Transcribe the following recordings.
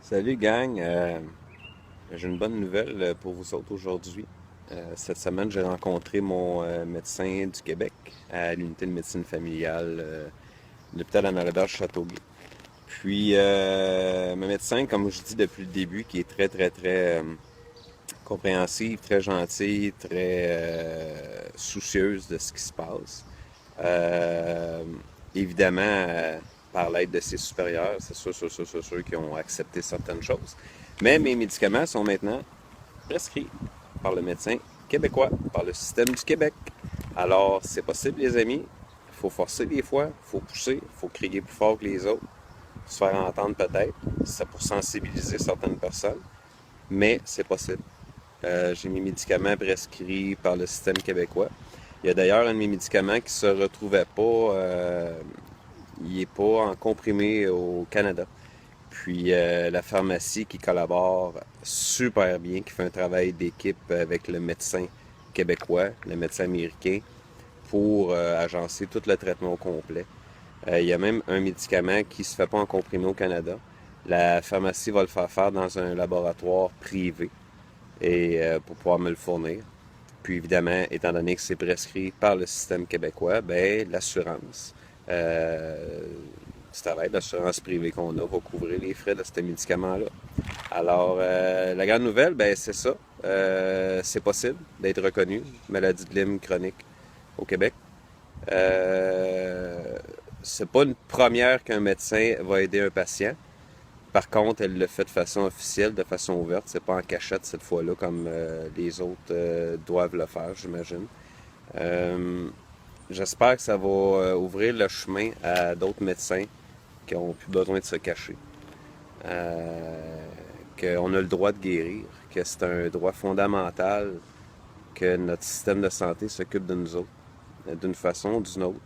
Salut gang. J'ai une bonne nouvelle pour vous autres aujourd'hui. Cette semaine, j'ai rencontré mon médecin du Québec à l'unité de médecine familiale de l'hôpital Anne-Albert-Châteauguay. Puis, mon médecin, comme je dis depuis le début, qui est très compréhensive, très gentille, très soucieuse de ce qui se passe. Euh, Évidemment, par l'aide de ses supérieurs, c'est sûr qui ont accepté certaines choses. Mais mes médicaments sont maintenant prescrits par le médecin québécois, par le système du Québec. Alors, c'est possible, les amis. Il faut forcer des fois, il faut pousser, il faut crier plus fort que les autres, se faire entendre peut-être. C'est pour sensibiliser certaines personnes, mais c'est possible. J'ai mes médicaments prescrits par le système québécois. Il y a d'ailleurs un de mes médicaments qui se retrouvait pas, il n'est pas en comprimé au Canada. Puis la pharmacie qui collabore super bien, qui fait un travail d'équipe avec le médecin québécois, le médecin américain, pour agencer tout le traitement au complet. Il y a même un médicament qui ne se fait pas en comprimé au Canada. La pharmacie va le faire dans un laboratoire privé et pour pouvoir me le fournir. Puis évidemment, étant donné que c'est prescrit par le système québécois, ben l'assurance du travail, l'assurance privée qu'on a, va couvrir les frais de ce médicament-là. Alors, la grande nouvelle, ben c'est ça. C'est possible d'être reconnu, maladie de Lyme chronique au Québec. C'est pas une première qu'un médecin va aider un patient. Par contre, elle le fait de façon officielle, de façon ouverte. C'est pas en cachette cette fois-là, comme les autres doivent le faire, j'imagine. Euh, J'espère que ça va ouvrir le chemin à d'autres médecins qui ont plus besoin de se cacher. Qu'on a le droit de guérir, que c'est un droit fondamental, que notre système de santé s'occupe de nous autres, d'une façon ou d'une autre.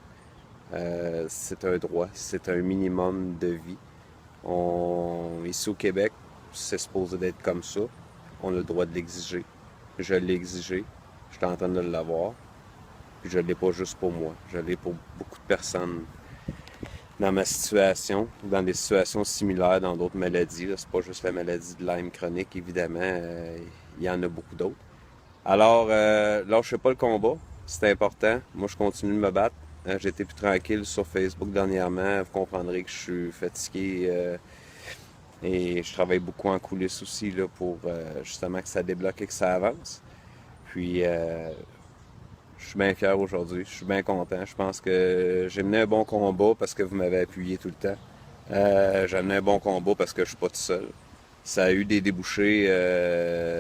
C'est un droit, c'est un minimum de vie. Ici au Québec, c'est supposé d'être comme ça. On a le droit de l'exiger. Je l'ai exigé. Je suis en train de l'avoir. Puis je ne l'ai pas juste pour moi. Je l'ai pour beaucoup de personnes dans ma situation, dans des situations similaires dans d'autres maladies. C'est pas juste la maladie de Lyme chronique, évidemment. Il y en a beaucoup d'autres. Alors, lâchez pas le combat. C'est important. Moi, je continue de me battre. J'ai été plus tranquille sur Facebook dernièrement. Vous comprendrez que je suis fatigué. Et je travaille beaucoup en coulisses aussi là, pour justement que ça débloque et que ça avance. Puis je suis bien fier aujourd'hui, je suis bien content. Je pense que j'ai mené un bon combat parce que vous m'avez appuyé tout le temps. J'ai mené un bon combat parce que je suis pas tout seul. Ça a eu des débouchés,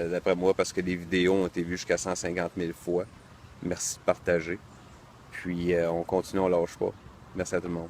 d'après moi, parce que les vidéos ont été vues jusqu'à 150 000 fois. Merci de partager. Puis on continue, on lâche pas. Merci à tout le monde.